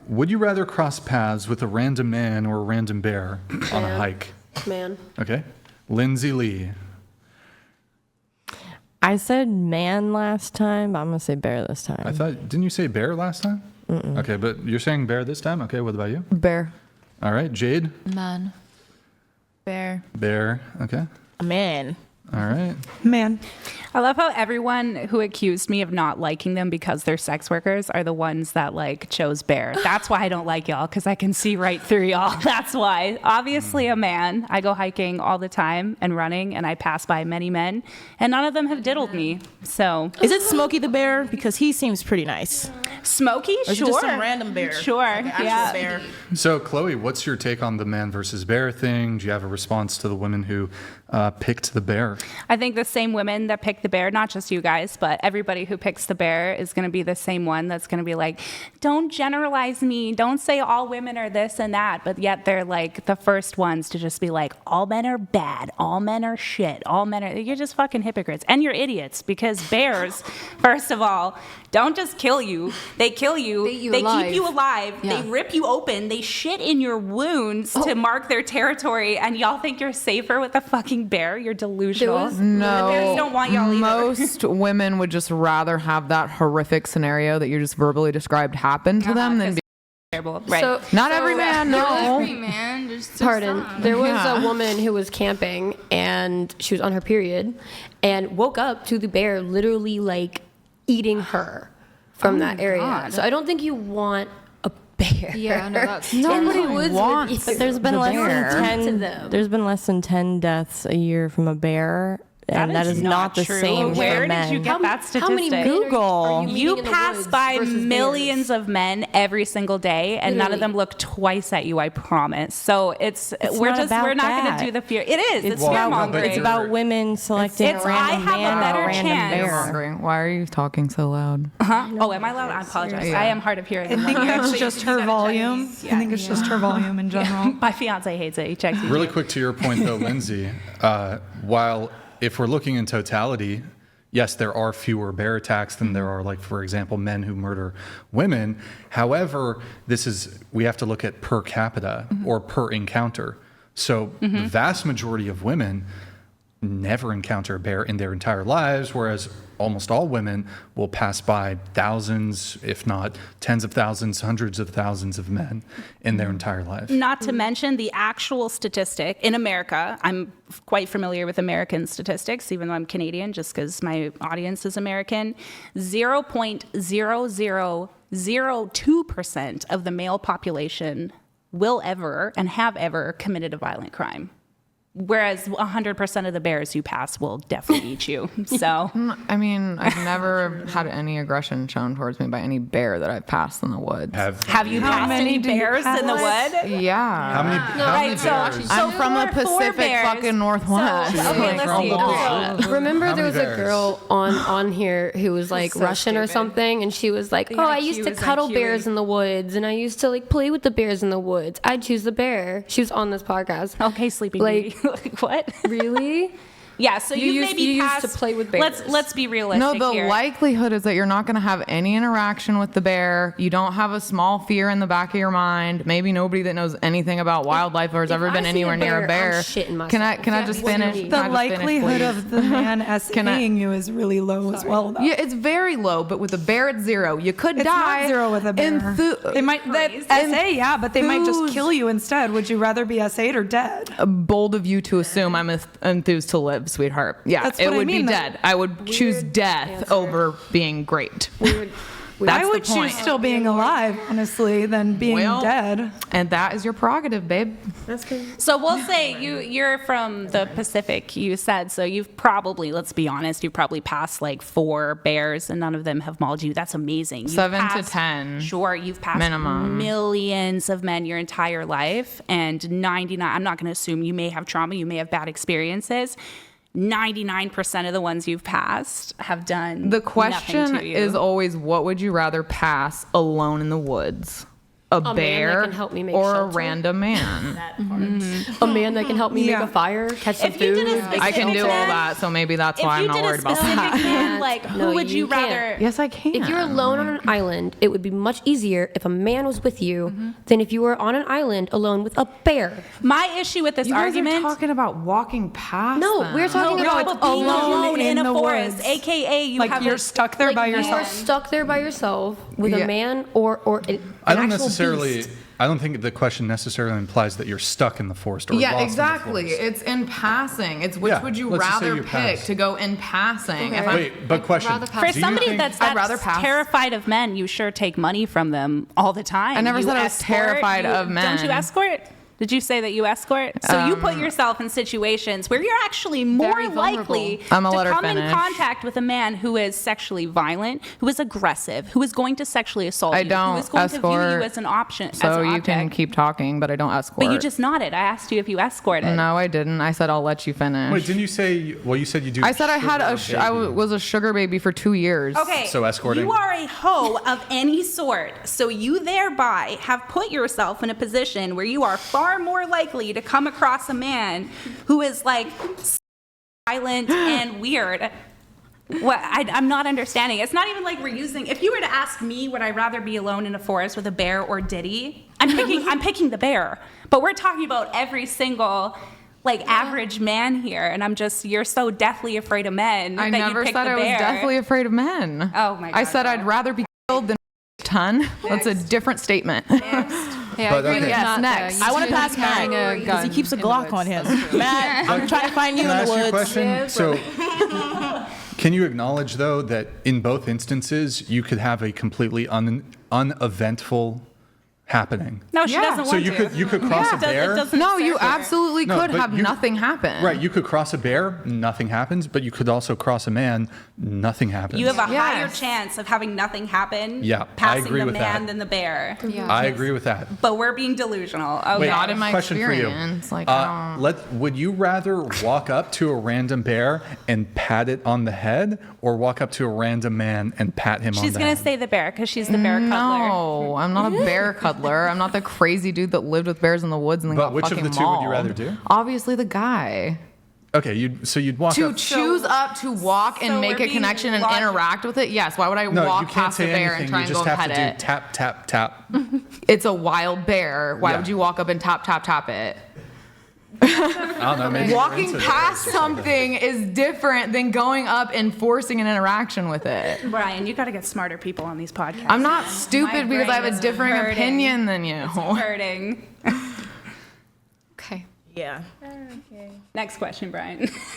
would you rather cross paths with a random man or a random bear on a hike? Man. Okay. Lindsay Lee. I said man last time, but I'm going to say bear this time. Didn't you say bear last time? Mm-mm. Okay, but you're saying bear this time? Okay, what about you? Bear. All right, Jade? Man. Bear. Bear, okay. Man. All right. Man. I love how everyone who accused me of not liking them because they're sex workers are the ones that like chose bear. That's why I don't like y'all, because I can see right through y'all. That's why. Obviously a man. I go hiking all the time and running, and I pass by many men, and none of them have diddled me. So is it Smokey the Bear? Because he seems pretty nice. Smokey? Or sure. just some random bear? Sure. Like yeah. Bear. So, Chloe, what's your take on the man versus bear thing? Do you have a response to the women who picked the bear? I think the same women that pick the bear, not just you guys, but everybody who picks the bear is going to be the same one that's going to be like, don't generalize me. Don't say all women are this and that. But yet they're like the first ones to just be like, all men are bad. All men are shit. All men are, you're just fucking hypocrites. And you're idiots, because bears, first of all, don't just kill you. They kill you. They keep you alive. Yeah. They rip you open. They shit in your wounds to mark their territory. And y'all think you're safer with a fucking bear? You're delusional. No. The bears don't want y'all either. Most women would just rather have that horrific scenario that you just verbally described happen to them than be terrible. Right. So, not every man, no. Every man. Just Pardon. some. There was Yeah. a woman who was camping, and she was on her period and woke up to the bear literally like eating her from that area. God. So I don't think you want a bear. Yeah, no, that's Nobody terrifying. would wants with you. But there's been The less bear. than To 10. them. There's been less than 10 deaths a year from a bear, and that is not the true. same Where for did men. you get that statistic? How many men Google. are you You meeting in the pass woods by versus millions bears? of men every single day, and none of Literally. them look twice at you. I promise. So It's we're not just about we're not going that. to do the fear. It is. It's Well, fear no, but mongering. It's about women selecting It's- a random I have a man better or a random chance. bear. Hungry. Why are you talking so loud? Huh? Oh, am I loud? I apologize. Yeah. I am hard of hearing. I think it's just her volume. I think it's just her volume in general. My fiance hates it. He checks me. Really quick to your point, though, Lindsay, while if we're looking in totality, yes, there are fewer bear attacks than there are, like, for example, men who murder women. However, we have to look at per capita or per encounter. So the vast majority of women never encounter a bear in their entire lives, whereas almost all women will pass by thousands, if not tens of thousands, hundreds of thousands of men in their entire life. Not to mention the actual statistic in America. I'm quite familiar with American statistics, even though I'm Canadian, just because my audience is American. 0.0002% of the male population will ever and have ever committed a violent crime. Whereas 100% of the bears you pass will definitely eat you. So I mean, I've never had any aggression shown towards me by any bear that I've passed in the woods. have you How passed many any do you bears in the pass? wood? Yeah. How many Right, so bears? I'm from the four Pacific bears. fucking Northwest. So, okay, Like, let's from see. the Also, Remember How there many was a bears? girl on here who was like so Russian or stupid. something, and she was like, The "Oh, I IQ used to is cuddle IQ. bears in the woods, and I used to like play with the bears in the woods. I'd choose the bear." She was on this podcast. okay, sleeping Like- beauty. Like, what? Really? Yeah, so you used- maybe you used passed, to play with bears. Let's be realistic No, the here. likelihood is that you're not going to have any interaction with the bear. You don't have a small fear in the back of your mind. Maybe nobody that knows anything about wildlife or has ever If been I see anywhere near a bear, I'm bear. shitting myself. Can I just What do you finish? mean? Can I The just finish, likelihood please? of the man essaying you is really low as well, though. Yeah, it's very low, but with a bear it's zero. You could It's die. not zero with a bear. They might SA, yeah, but they might just kill you instead. Would you rather be SA'd or dead? Bold of you to assume I'm enthused to live, sweetheart. Yeah, That's it what I would mean, be though. dead. I would choose death answer. over being great. Weird. That's I the would choose point. still being alive, honestly, than being Well, dead. And that is your prerogative, babe. So we'll say you're from the Pacific, you said. So you've probably, let's be honest, you've probably passed like 4 bears and none of them have mauled you. That's amazing. You've 7 to passed- 10. Sure, you've passed minimum. millions of men your entire life, and 99, I'm not going to assume you may have trauma, you may have bad experiences. 99% of the ones you've passed have done The nothing question to you. is always, what would you rather pass alone in the woods? a man bear that can help me make or a shelter. random man. A man that can help me Yeah. make a fire, catch some If you did food. a specific I can do all man- that, so maybe that's If why I'm you not did a worried about specific that. man, like who No, would you you can't. rather? Yes, I can. If you're alone on an island, it would be much easier if a man was with you than if you were on an island alone with a bear. My issue with this You guys argument. are talking about walking past No, them. we're talking No, about but being alone in a the forest, woods. aka you Like have you're a- stuck there by You are yourself. stuck there by yourself with Yeah. a man or an I don't actual necessarily. beast. I don't think the question necessarily implies that you're stuck in the forest or Yeah, lost exactly. In the forest. It's in passing. It's which Yeah, would you let's just say rather you pick pass. to go in passing? If I'm, Wait, but question. rather pass. For do you somebody think- that's I'd rather pass. terrified of men, you sure take money from them all the time. I never You said I was terrified of Don't you men. escort? Did you say that you escort? So you put yourself in situations where you're actually more Very vulnerable. likely I'm gonna to let her come in finish. contact with a man who is sexually violent, who is aggressive, who is going to sexually assault I you, don't who is going to view you escort, as an option, as so an you can object. keep talking, but I don't escort. But you just nodded. I asked you if you escorted. No, I didn't. I said I'll let you finish. Wait, didn't you say? Well, you said you do. I said I had sugar I baby. was a sugar baby for 2 years. Okay. So escorting? You are a hoe of any sort. So you thereby have put yourself in a position where you are far more likely to come across a man who is like violent and weird. What I'm not understanding. It's not even like we're using. If you were to ask me, would I rather be alone in a forest with a bear or Diddy? I'm picking the bear. But we're talking about every single like average man here, and you're so deathly afraid of men. I that never you pick said the I was bear. deathly afraid of men. Oh my I God, said no. I'd rather be killed than a ton. That's a different statement. Hey, I But agree okay. with Yes, Matt next. there. I want to You pass should be carrying Matt a because he gun keeps a in the Glock woods. on him. Matt, I'm trying to find you Can I in the ask you a woods. question? So, can you acknowledge though that in both instances you could have a completely uneventful happening? No, she Yeah. doesn't So want you to. could cross a It bear. doesn't No, you serve her. absolutely No, could but have you- nothing happen. Right, you could cross a bear, nothing happens, but you could also cross a man, nothing happens. You have a higher Yes. chance of having nothing happen. Yeah, I passing agree the with man that. than the bear. Yeah. I agree with that. But we're being delusional. Okay. Wait, Not in my question experience. For you. Like, I don't- Would you rather walk up to a random bear and pat it on the head, or walk up to a random man and pat him on She's the gonna head? say the bear because she's the bear cuddler. No, I'm not a bear cuddler. I'm not the crazy dude that lived with bears in the woods and then But got which of fucking the two would you mauled. rather do? Obviously, the guy. Okay, you'd walk To up. choose up to walk and so make we're a being connection and logical. interact with it. Yes. Why would I No, walk you can't past a say bear anything. and try You and just go have pet to it? do tap, tap, tap. It's a wild bear. Why Yeah. would you walk up and tap, tap, tap it? I don't know. Maybe you're Walking into past bears or something is different than going up and forcing an interaction with it. Brian, you got to get smarter people on these podcasts. I'm not stupid because I have brain a is differing hurting. opinion than you. hurting. Okay. Yeah. Next question, Brian.